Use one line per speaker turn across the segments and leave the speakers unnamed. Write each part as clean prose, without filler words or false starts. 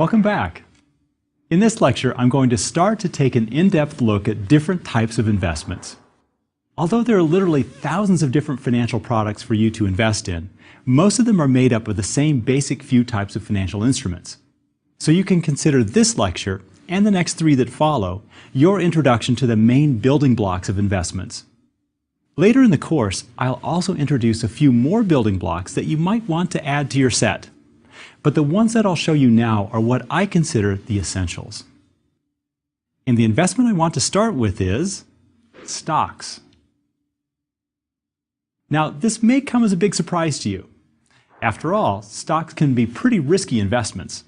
Welcome back. In this lecture, I'm going to start to take an in-depth look at different types of investments. Although there are literally thousands of different financial products for you to invest in, most of them are made up of the same basic few types of financial instruments. So you can consider this lecture, and the next three that follow, your introduction to the main building blocks of investments. Later in the course, I'll also introduce a few more building blocks that you might want to add to your set. But the ones that I'll show you now are what I consider the essentials. And the investment I want to start with is stocks. Now, this may come as a big surprise to you. After all, stocks can be pretty risky investments.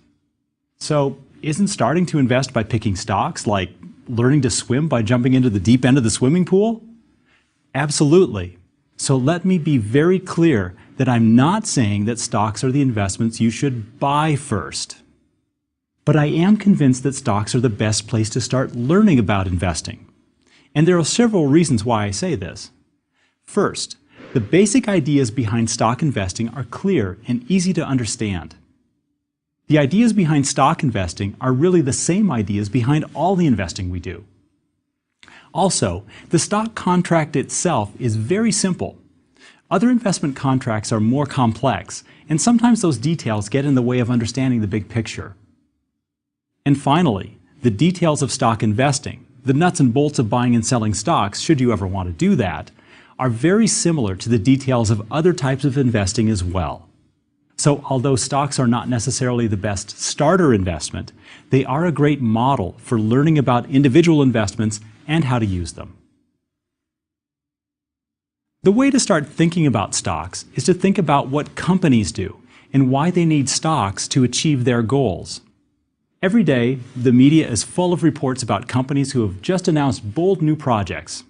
So, isn't starting to invest by picking stocks like learning to swim by jumping into the deep end of the swimming pool? Absolutely. So let me be very clear that I'm not saying that stocks are the investments you should buy first. But I am convinced that stocks are the best place to start learning about investing. And there are several reasons why I say this. First, the basic ideas behind stock investing are clear and easy to understand. The ideas behind stock investing are really the same ideas behind all the investing we do. Also, the stock contract itself is very simple. Other investment contracts are more complex, and sometimes those details get in the way of understanding the big picture. And finally, the details of stock investing, the nuts and bolts of buying and selling stocks, should you ever want to do that, are very similar to the details of other types of investing as well. So although stocks are not necessarily the best starter investment, they are a great model for learning about individual investments and how to use them. The way to start thinking about stocks is to think about what companies do and why they need stocks to achieve their goals. Every day, the media is full of reports about companies who have just announced bold new projects.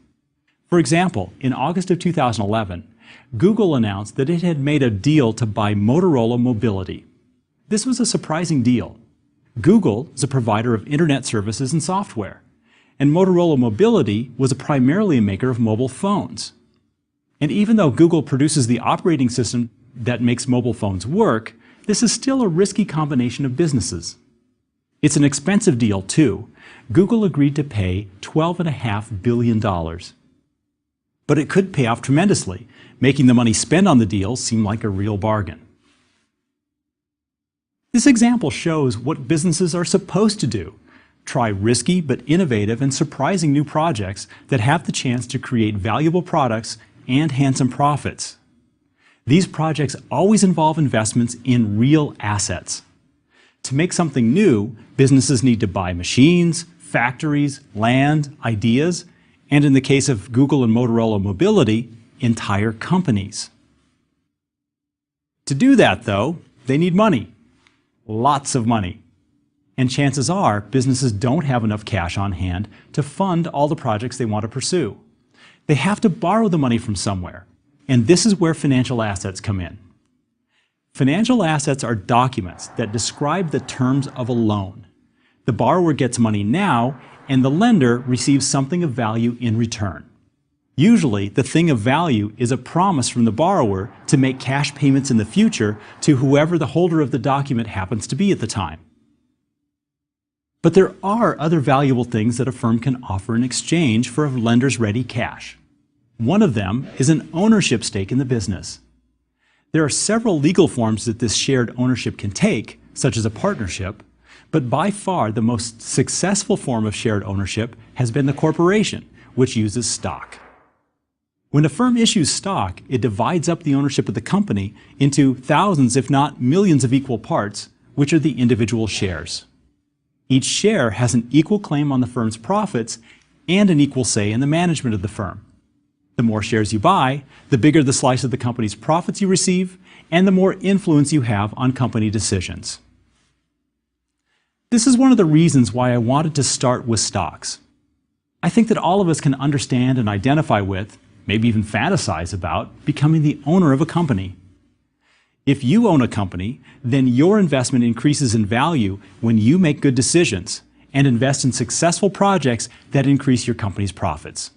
For example, in August of 2011, Google announced that it had made a deal to buy Motorola Mobility. This was a surprising deal. Google is a provider of internet services and software, and Motorola Mobility was primarily a maker of mobile phones. And even though Google produces the operating system that makes mobile phones work, this is still a risky combination of businesses. It's an expensive deal too. Google agreed to pay $12.5 billion. But it could pay off tremendously, making the money spent on the deal seem like a real bargain. This example shows what businesses are supposed to do. Try risky but innovative and surprising new projects that have the chance to create valuable products and handsome profits. These projects always involve investments in real assets. To make something new, businesses need to buy machines, factories, land, ideas, and in the case of Google and Motorola Mobility, entire companies. To do that, though, they need money. Lots of money. And chances are, businesses don't have enough cash on hand to fund all the projects they want to pursue. They have to borrow the money from somewhere, and this is where financial assets come in. Financial assets are documents that describe the terms of a loan. The borrower gets money now, and the lender receives something of value in return. Usually, the thing of value is a promise from the borrower to make cash payments in the future to whoever the holder of the document happens to be at the time. But there are other valuable things that a firm can offer in exchange for a lender's ready cash. One of them is an ownership stake in the business. There are several legal forms that this shared ownership can take, such as a partnership, but by far the most successful form of shared ownership has been the corporation, which uses stock. When a firm issues stock, it divides up the ownership of the company into thousands, if not millions of equal parts, which are the individual shares. Each share has an equal claim on the firm's profits and an equal say in the management of the firm. The more shares you buy, the bigger the slice of the company's profits you receive, and the more influence you have on company decisions. This is one of the reasons why I wanted to start with stocks. I think that all of us can understand and identify with, maybe even fantasize about, becoming the owner of a company. If you own a company, then your investment increases in value when you make good decisions and invest in successful projects that increase your company's profits.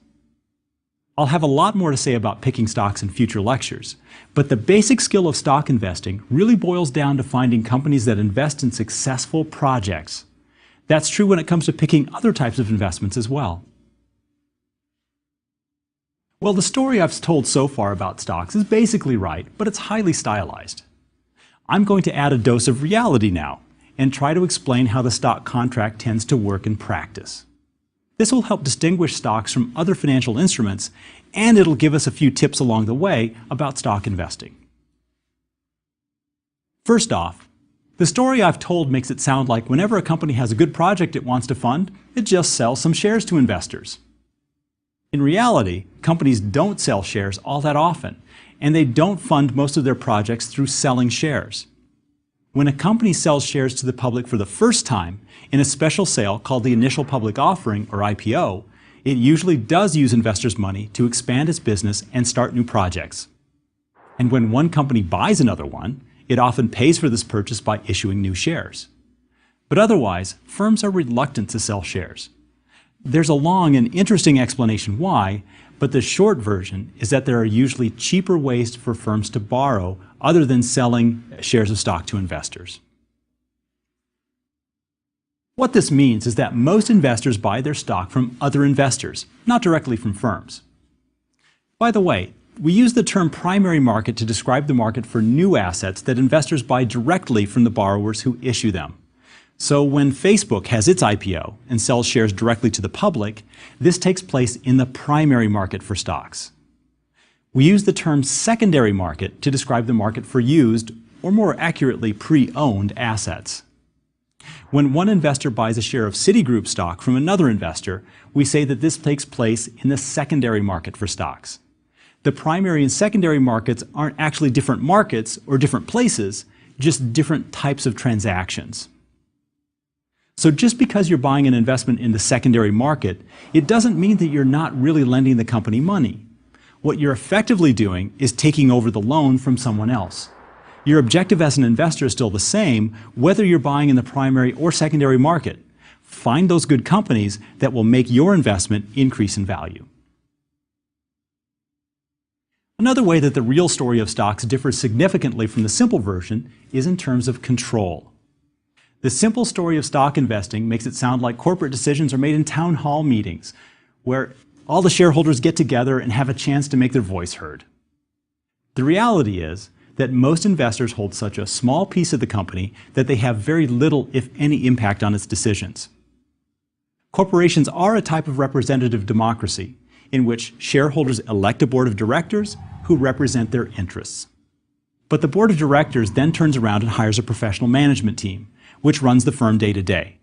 I'll have a lot more to say about picking stocks in future lectures, but the basic skill of stock investing really boils down to finding companies that invest in successful projects. That's true when it comes to picking other types of investments as well. Well, the story I've told so far about stocks is basically right, but it's highly stylized. I'm going to add a dose of reality now and try to explain how the stock contract tends to work in practice. This will help distinguish stocks from other financial instruments, and it'll give us a few tips along the way about stock investing. First off, the story I've told makes it sound like whenever a company has a good project it wants to fund, it just sells some shares to investors. In reality, companies don't sell shares all that often, and they don't fund most of their projects through selling shares. When a company sells shares to the public for the first time in a special sale called the initial public offering, or IPO, it usually does use investors' money to expand its business and start new projects. And when one company buys another one, it often pays for this purchase by issuing new shares. But otherwise, firms are reluctant to sell shares. There's a long and interesting explanation why, but the short version is that there are usually cheaper ways for firms to borrow other than selling shares of stock to investors. What this means is that most investors buy their stock from other investors, not directly from firms. By the way, we use the term primary market to describe the market for new assets that investors buy directly from the borrowers who issue them. So when Facebook has its IPO and sells shares directly to the public, this takes place in the primary market for stocks. We use the term secondary market to describe the market for used, or more accurately, pre-owned assets. When one investor buys a share of Citigroup stock from another investor, we say that this takes place in the secondary market for stocks. The primary and secondary markets aren't actually different markets or different places, just different types of transactions. So just because you're buying an investment in the secondary market, it doesn't mean that you're not really lending the company money. What you're effectively doing is taking over the loan from someone else. Your objective as an investor is still the same, whether you're buying in the primary or secondary market. Find those good companies that will make your investment increase in value. Another way that the real story of stocks differs significantly from the simple version is in terms of control. The simple story of stock investing makes it sound like corporate decisions are made in town hall meetings, where all the shareholders get together and have a chance to make their voice heard. The reality is that most investors hold such a small piece of the company that they have very little, if any, impact on its decisions. Corporations are a type of representative democracy in which shareholders elect a board of directors who represent their interests. But the board of directors then turns around and hires a professional management team, which runs the firm day to day.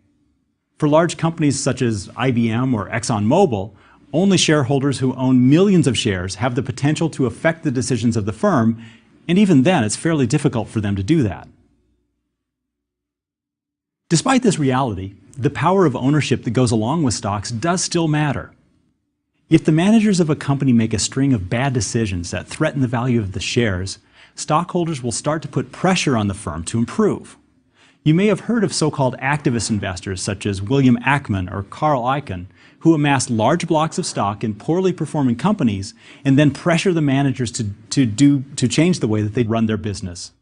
For large companies such as IBM or ExxonMobil, only shareholders who own millions of shares have the potential to affect the decisions of the firm, and even then it's fairly difficult for them to do that. Despite this reality, the power of ownership that goes along with stocks does still matter. If the managers of a company make a string of bad decisions that threaten the value of the shares, stockholders will start to put pressure on the firm to improve. You may have heard of so-called activist investors such as William Ackman or Carl Icahn, who amass large blocks of stock in poorly performing companies and then pressure the managers to change the way that they run their business.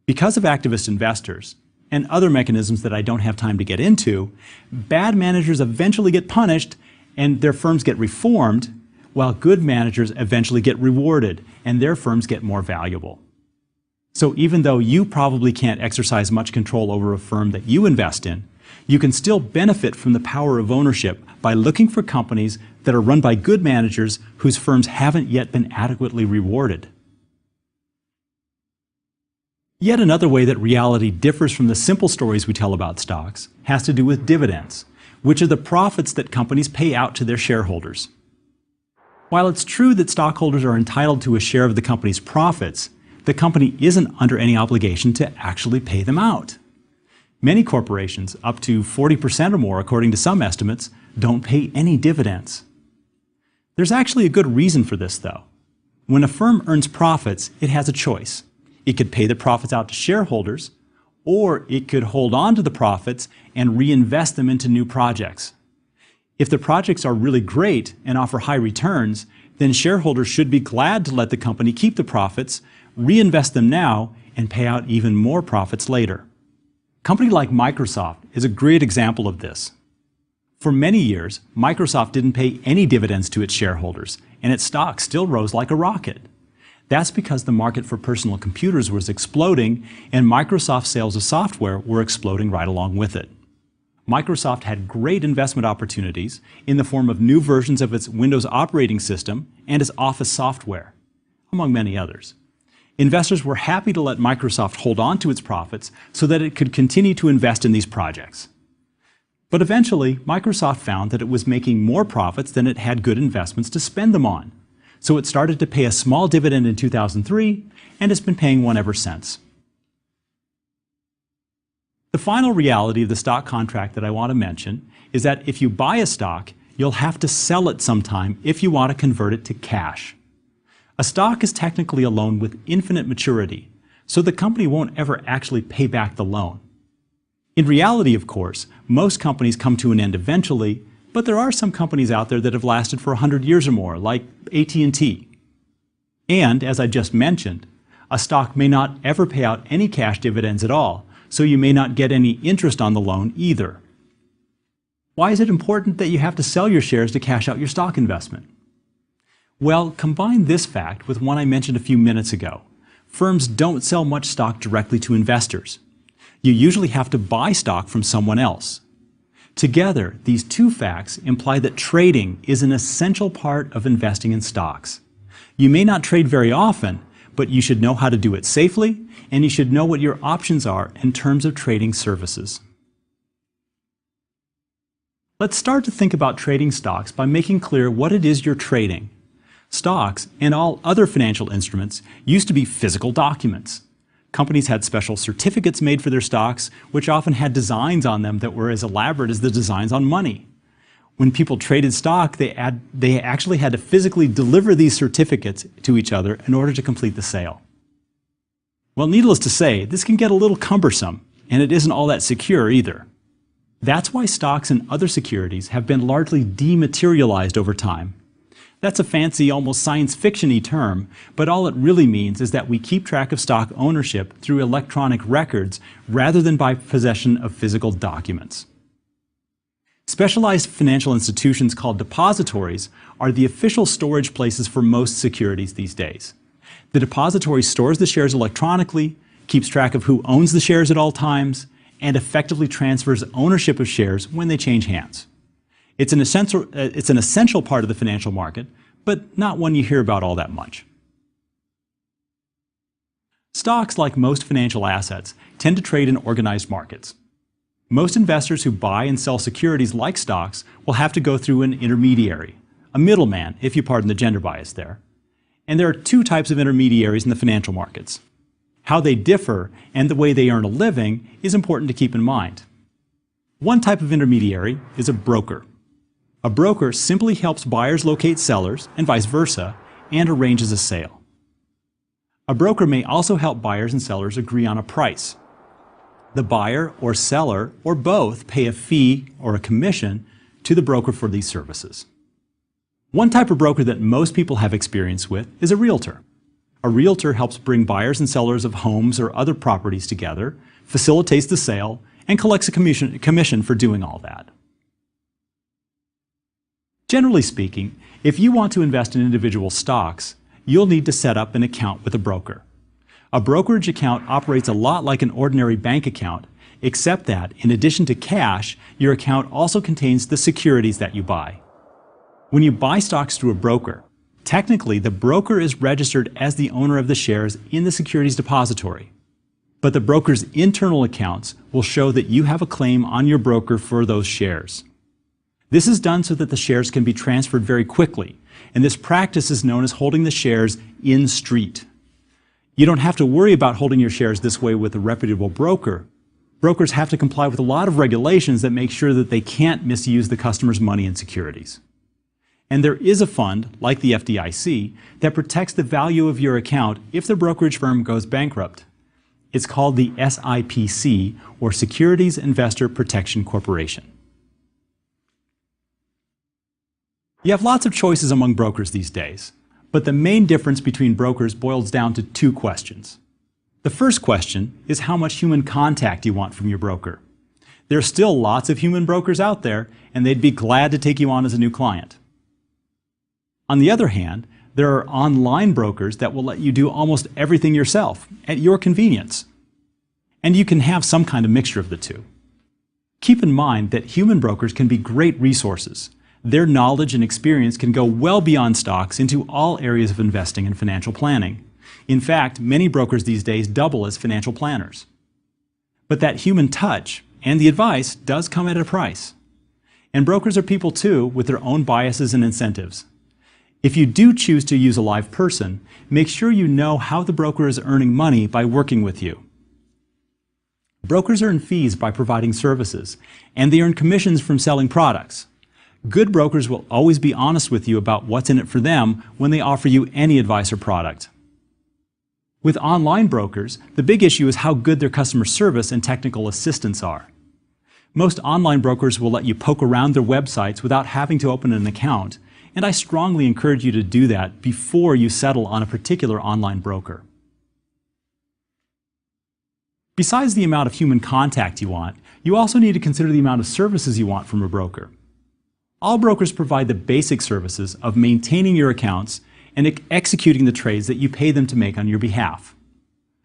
Because of activist investors and other mechanisms that I don't have time to get into, bad managers eventually get punished and their firms get reformed, while good managers eventually get rewarded and their firms get more valuable. So even though you probably can't exercise much control over a firm that you invest in, you can still benefit from the power of ownership by looking for companies that are run by good managers whose firms haven't yet been adequately rewarded. Yet another way that reality differs from the simple stories we tell about stocks has to do with dividends, which are the profits that companies pay out to their shareholders. While it's true that stockholders are entitled to a share of the company's profits, the company isn't under any obligation to actually pay them out. Many corporations, up to 40% or more according to some estimates, don't pay any dividends. There's actually a good reason for this, though. When a firm earns profits, it has a choice. It could pay the profits out to shareholders, or it could hold on to the profits and reinvest them into new projects. If the projects are really great and offer high returns, then shareholders should be glad to let the company keep the profits, reinvest them now, and pay out even more profits later. A company like Microsoft is a great example of this. For many years, Microsoft didn't pay any dividends to its shareholders, and its stock still rose like a rocket. That's because the market for personal computers was exploding, and Microsoft's sales of software were exploding right along with it. Microsoft had great investment opportunities in the form of new versions of its Windows operating system and its Office software, among many others. Investors were happy to let Microsoft hold on to its profits so that it could continue to invest in these projects. But eventually, Microsoft found that it was making more profits than it had good investments to spend them on. So it started to pay a small dividend in 2003, and has been paying one ever since. The final reality of the stock contract that I want to mention is that if you buy a stock, you'll have to sell it sometime if you want to convert it to cash. A stock is technically a loan with infinite maturity, so the company won't ever actually pay back the loan. In reality, of course, most companies come to an end eventually, but there are some companies out there that have lasted for 100 years or more, like AT&T. And, as I just mentioned, a stock may not ever pay out any cash dividends at all, so you may not get any interest on the loan either. Why is it important that you have to sell your shares to cash out your stock investment? Well, combine this fact with one I mentioned a few minutes ago. Firms don't sell much stock directly to investors. You usually have to buy stock from someone else. Together, these two facts imply that trading is an essential part of investing in stocks. You may not trade very often, but you should know how to do it safely, and you should know what your options are in terms of trading services. Let's start to think about trading stocks by making clear what it is you're trading. Stocks, and all other financial instruments, used to be physical documents. Companies had special certificates made for their stocks, which often had designs on them that were as elaborate as the designs on money. When people traded stock, they actually had to physically deliver these certificates to each other in order to complete the sale. Well, needless to say, this can get a little cumbersome, and it isn't all that secure either. That's why stocks and other securities have been largely dematerialized over time. That's a fancy, almost science fiction-y term, but all it really means is that we keep track of stock ownership through electronic records rather than by possession of physical documents. Specialized financial institutions called depositories are the official storage places for most securities these days. The depository stores the shares electronically, keeps track of who owns the shares at all times, and effectively transfers ownership of shares when they change hands. It's an essential part of the financial market, but not one you hear about all that much. Stocks, like most financial assets, tend to trade in organized markets. Most investors who buy and sell securities like stocks will have to go through an intermediary, a middleman, if you pardon the gender bias there. And there are two types of intermediaries in the financial markets. How they differ and the way they earn a living is important to keep in mind. One type of intermediary is a broker. A broker simply helps buyers locate sellers, and vice versa, and arranges a sale. A broker may also help buyers and sellers agree on a price. The buyer or seller, or both, pay a fee or a commission to the broker for these services. One type of broker that most people have experience with is a realtor. A realtor helps bring buyers and sellers of homes or other properties together, facilitates the sale, and collects a commission for doing all that. Generally speaking, if you want to invest in individual stocks, you'll need to set up an account with a broker. A brokerage account operates a lot like an ordinary bank account, except that, in addition to cash, your account also contains the securities that you buy. When you buy stocks through a broker, technically the broker is registered as the owner of the shares in the securities depository. But the broker's internal accounts will show that you have a claim on your broker for those shares. This is done so that the shares can be transferred very quickly, and this practice is known as holding the shares in street. You don't have to worry about holding your shares this way with a reputable broker. Brokers have to comply with a lot of regulations that make sure that they can't misuse the customer's money and securities. And there is a fund, like the FDIC, that protects the value of your account if the brokerage firm goes bankrupt. It's called the SIPC, or Securities Investor Protection Corporation. You have lots of choices among brokers these days, but the main difference between brokers boils down to two questions. The first question is how much human contact you want from your broker. There are still lots of human brokers out there, and they'd be glad to take you on as a new client. On the other hand, there are online brokers that will let you do almost everything yourself at your convenience. And you can have some kind of mixture of the two. Keep in mind that human brokers can be great resources. Their knowledge and experience can go well beyond stocks into all areas of investing and financial planning. In fact, many brokers these days double as financial planners. But that human touch and the advice does come at a price. And brokers are people too, with their own biases and incentives. If you do choose to use a live person, make sure you know how the broker is earning money by working with you. Brokers earn fees by providing services, and they earn commissions from selling products. Good brokers will always be honest with you about what's in it for them when they offer you any advice or product. With online brokers, the big issue is how good their customer service and technical assistance are. Most online brokers will let you poke around their websites without having to open an account, and I strongly encourage you to do that before you settle on a particular online broker. Besides the amount of human contact you want, you also need to consider the amount of services you want from a broker. All brokers provide the basic services of maintaining your accounts and executing the trades that you pay them to make on your behalf.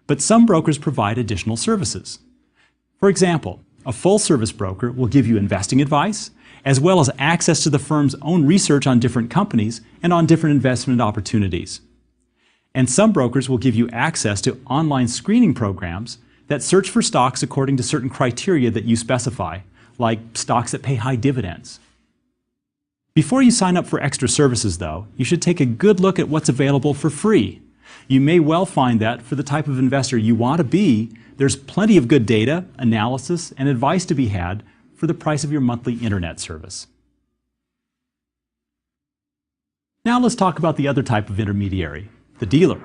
But some brokers provide additional services. For example, a full-service broker will give you investing advice, as well as access to the firm's own research on different companies and on different investment opportunities. And some brokers will give you access to online screening programs that search for stocks according to certain criteria that you specify, like stocks that pay high dividends. Before you sign up for extra services, though, you should take a good look at what's available for free. You may well find that for the type of investor you want to be, there's plenty of good data, analysis, and advice to be had for the price of your monthly internet service. Now let's talk about the other type of intermediary, the dealer.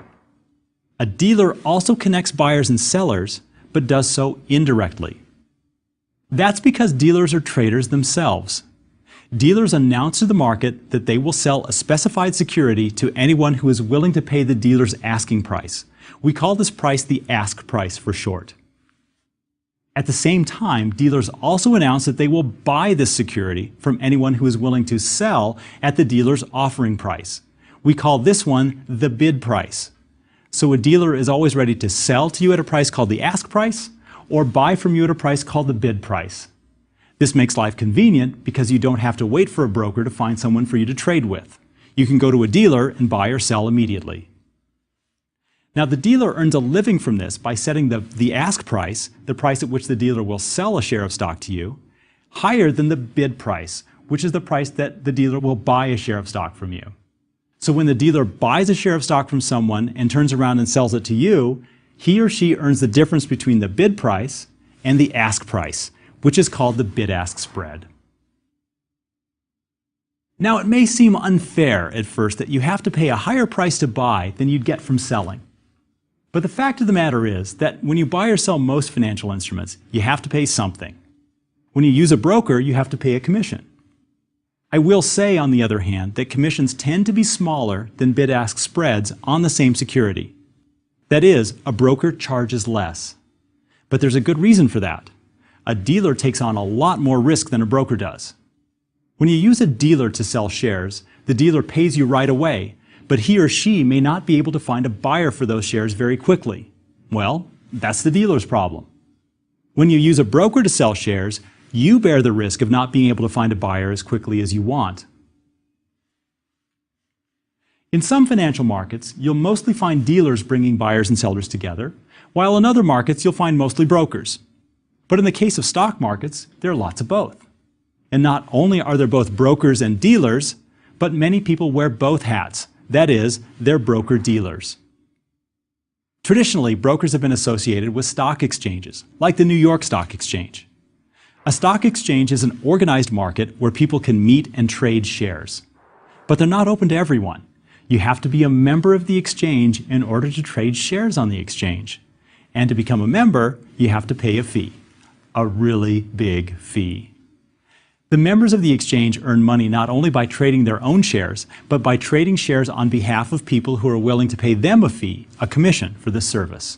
A dealer also connects buyers and sellers, but does so indirectly. That's because dealers are traders themselves. Dealers announce to the market that they will sell a specified security to anyone who is willing to pay the dealer's asking price. We call this price the ask price for short. At the same time, dealers also announce that they will buy this security from anyone who is willing to sell at the dealer's offering price. We call this one the bid price. So a dealer is always ready to sell to you at a price called the ask price or buy from you at a price called the bid price. This makes life convenient because you don't have to wait for a broker to find someone for you to trade with. You can go to a dealer and buy or sell immediately. Now, the dealer earns a living from this by setting the ask price, the price at which the dealer will sell a share of stock to you, higher than the bid price, which is the price that the dealer will buy a share of stock from you. So when the dealer buys a share of stock from someone and turns around and sells it to you, he or she earns the difference between the bid price and the ask price, which is called the bid-ask spread. Now, it may seem unfair at first that you have to pay a higher price to buy than you'd get from selling. But the fact of the matter is that when you buy or sell most financial instruments, you have to pay something. When you use a broker, you have to pay a commission. I will say, on the other hand, that commissions tend to be smaller than bid-ask spreads on the same security. That is, a broker charges less. But there's a good reason for that. A dealer takes on a lot more risk than a broker does. When you use a dealer to sell shares, the dealer pays you right away, but he or she may not be able to find a buyer for those shares very quickly. Well, that's the dealer's problem. When you use a broker to sell shares, you bear the risk of not being able to find a buyer as quickly as you want. In some financial markets, you'll mostly find dealers bringing buyers and sellers together, while in other markets you'll find mostly brokers. But in the case of stock markets, there are lots of both. And not only are there both brokers and dealers, but many people wear both hats. That is, they're broker-dealers. Traditionally, brokers have been associated with stock exchanges, like the New York Stock Exchange. A stock exchange is an organized market where people can meet and trade shares. But they're not open to everyone. You have to be a member of the exchange in order to trade shares on the exchange. And to become a member, you have to pay a fee. A really big fee. The members of the exchange earn money not only by trading their own shares, but by trading shares on behalf of people who are willing to pay them a fee, a commission, for this service.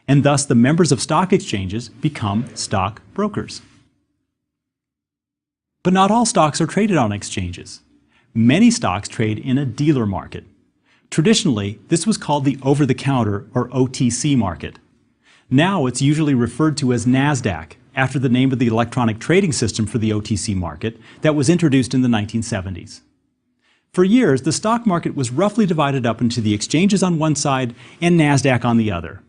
And thus the members of stock exchanges become stock brokers. But not all stocks are traded on exchanges. Many stocks trade in a dealer market. Traditionally, this was called the over-the-counter or OTC market. Now it's usually referred to as NASDAQ, after the name of the electronic trading system for the OTC market that was introduced in the 1970s. For years, the stock market was roughly divided up into the exchanges on one side and NASDAQ on the other.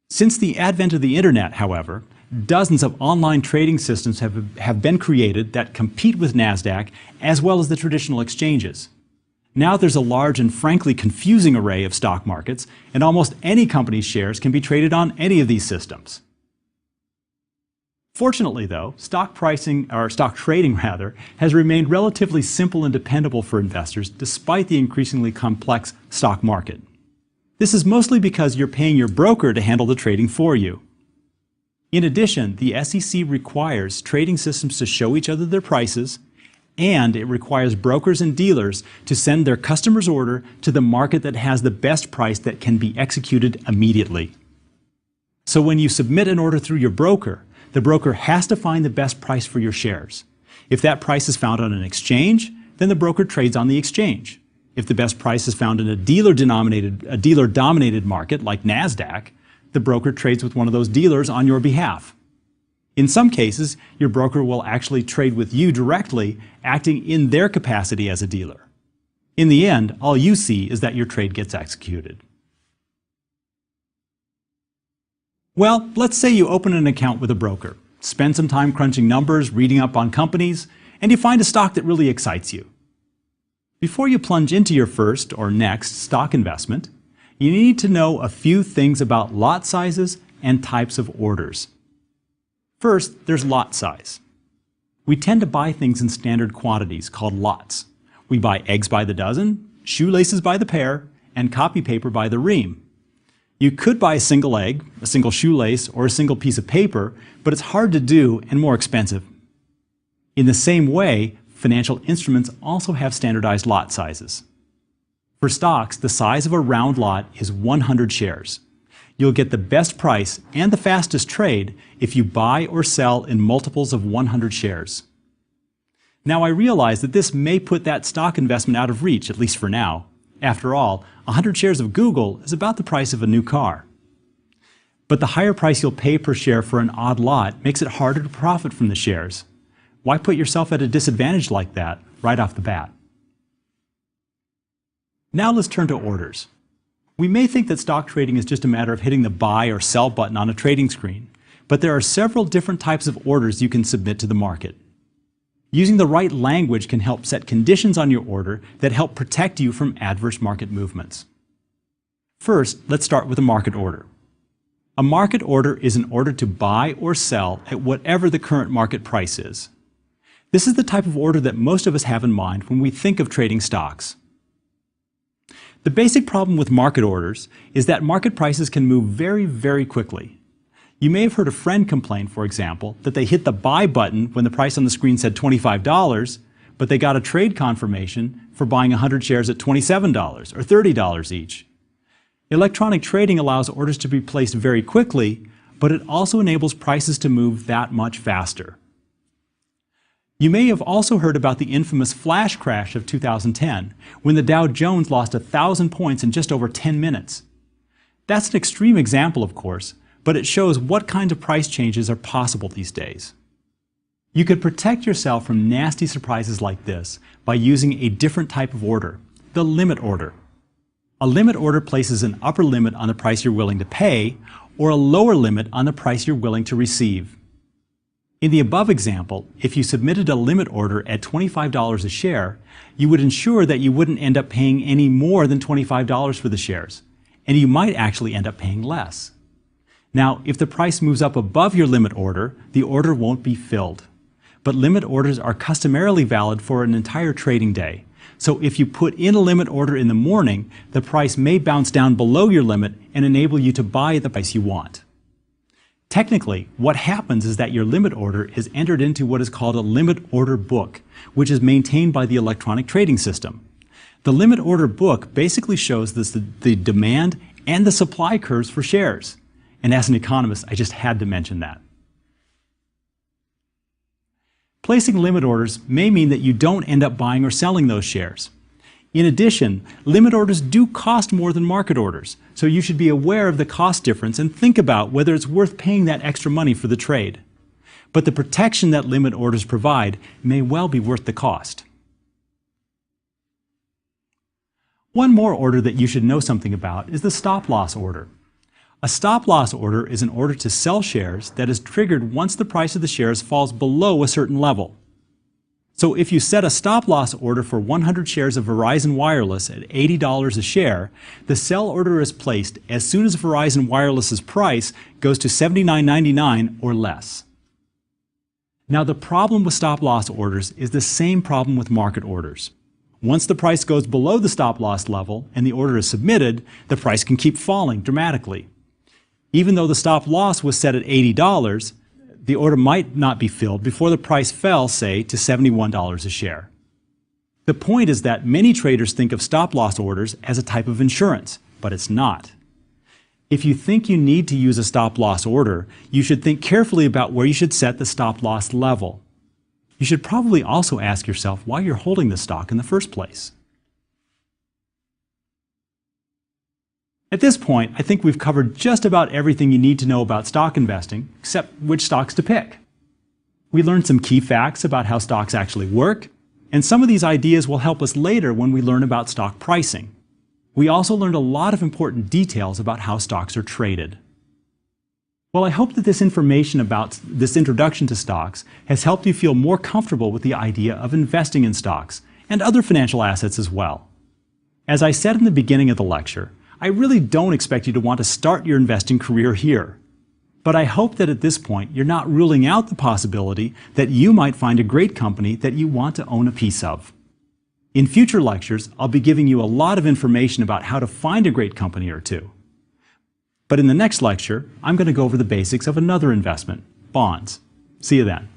Since the advent of the internet, however, dozens of online trading systems have been created that compete with NASDAQ as well as the traditional exchanges. Now there's a large and frankly confusing array of stock markets, and almost any company's shares can be traded on any of these systems. Fortunately, though, stock trading has remained relatively simple and dependable for investors despite the increasingly complex stock market. This is mostly because you're paying your broker to handle the trading for you. In addition, the SEC requires trading systems to show each other their prices, and it requires brokers and dealers to send their customer's order to the market that has the best price that can be executed immediately. So when you submit an order through your broker, the broker has to find the best price for your shares. If that price is found on an exchange, then the broker trades on the exchange. If the best price is found in a dealer-dominated market like NASDAQ, the broker trades with one of those dealers on your behalf. In some cases, your broker will actually trade with you directly, acting in their capacity as a dealer. In the end, all you see is that your trade gets executed. Well, let's say you open an account with a broker, spend some time crunching numbers, reading up on companies, and you find a stock that really excites you. Before you plunge into your first or next stock investment, you need to know a few things about lot sizes and types of orders. First, there's lot size. We tend to buy things in standard quantities called lots. We buy eggs by the dozen, shoelaces by the pair, and copy paper by the ream. You could buy a single egg, a single shoelace, or a single piece of paper, but it's hard to do and more expensive. In the same way, financial instruments also have standardized lot sizes. For stocks, the size of a round lot is 100 shares. You'll get the best price and the fastest trade if you buy or sell in multiples of 100 shares. Now, I realize that this may put that stock investment out of reach, at least for now. After all, 100 shares of Google is about the price of a new car. But the higher price you'll pay per share for an odd lot makes it harder to profit from the shares. Why put yourself at a disadvantage like that right off the bat? Now let's turn to orders. We may think that stock trading is just a matter of hitting the buy or sell button on a trading screen, but there are several different types of orders you can submit to the market. Using the right language can help set conditions on your order that help protect you from adverse market movements. First, let's start with a market order. A market order is an order to buy or sell at whatever the current market price is. This is the type of order that most of us have in mind when we think of trading stocks. The basic problem with market orders is that market prices can move very, very quickly. You may have heard a friend complain, for example, that they hit the buy button when the price on the screen said $25, but they got a trade confirmation for buying 100 shares at $27 or $30 each. Electronic trading allows orders to be placed very quickly, but it also enables prices to move that much faster. You may have also heard about the infamous flash crash of 2010, when the Dow Jones lost 1,000 points in just over 10 minutes. That's an extreme example, of course, but it shows what kinds of price changes are possible these days. You could protect yourself from nasty surprises like this by using a different type of order, the limit order. A limit order places an upper limit on the price you're willing to pay or a lower limit on the price you're willing to receive. In the above example, if you submitted a limit order at $25 a share, you would ensure that you wouldn't end up paying any more than $25 for the shares, and you might actually end up paying less. Now, if the price moves up above your limit order, the order won't be filled. But limit orders are customarily valid for an entire trading day. So if you put in a limit order in the morning, the price may bounce down below your limit and enable you to buy the price you want. Technically, what happens is that your limit order is entered into what is called a limit order book, which is maintained by the electronic trading system. The limit order book basically shows the demand and the supply curves for shares. And as an economist, I just had to mention that. Placing limit orders may mean that you don't end up buying or selling those shares. In addition, limit orders do cost more than market orders, so you should be aware of the cost difference and think about whether it's worth paying that extra money for the trade. But the protection that limit orders provide may well be worth the cost. One more order that you should know something about is the stop-loss order. A stop-loss order is an order to sell shares that is triggered once the price of the shares falls below a certain level. So if you set a stop-loss order for 100 shares of Verizon Wireless at $80 a share, the sell order is placed as soon as Verizon Wireless's price goes to $79.99 or less. Now, the problem with stop-loss orders is the same problem with market orders. Once the price goes below the stop-loss level and the order is submitted, the price can keep falling dramatically. Even though the stop-loss was set at $80, the order might not be filled before the price fell, say, to $71 a share. The point is that many traders think of stop-loss orders as a type of insurance, but it's not. If you think you need to use a stop-loss order, you should think carefully about where you should set the stop-loss level. You should probably also ask yourself why you're holding the stock in the first place. At this point, I think we've covered just about everything you need to know about stock investing, except which stocks to pick. We learned some key facts about how stocks actually work, and some of these ideas will help us later when we learn about stock pricing. We also learned a lot of important details about how stocks are traded. Well, I hope that this information about this introduction to stocks has helped you feel more comfortable with the idea of investing in stocks and other financial assets as well. As I said in the beginning of the lecture, I really don't expect you to want to start your investing career here. But I hope that at this point you're not ruling out the possibility that you might find a great company that you want to own a piece of. In future lectures, I'll be giving you a lot of information about how to find a great company or two. But in the next lecture, I'm going to go over the basics of another investment, bonds. See you then.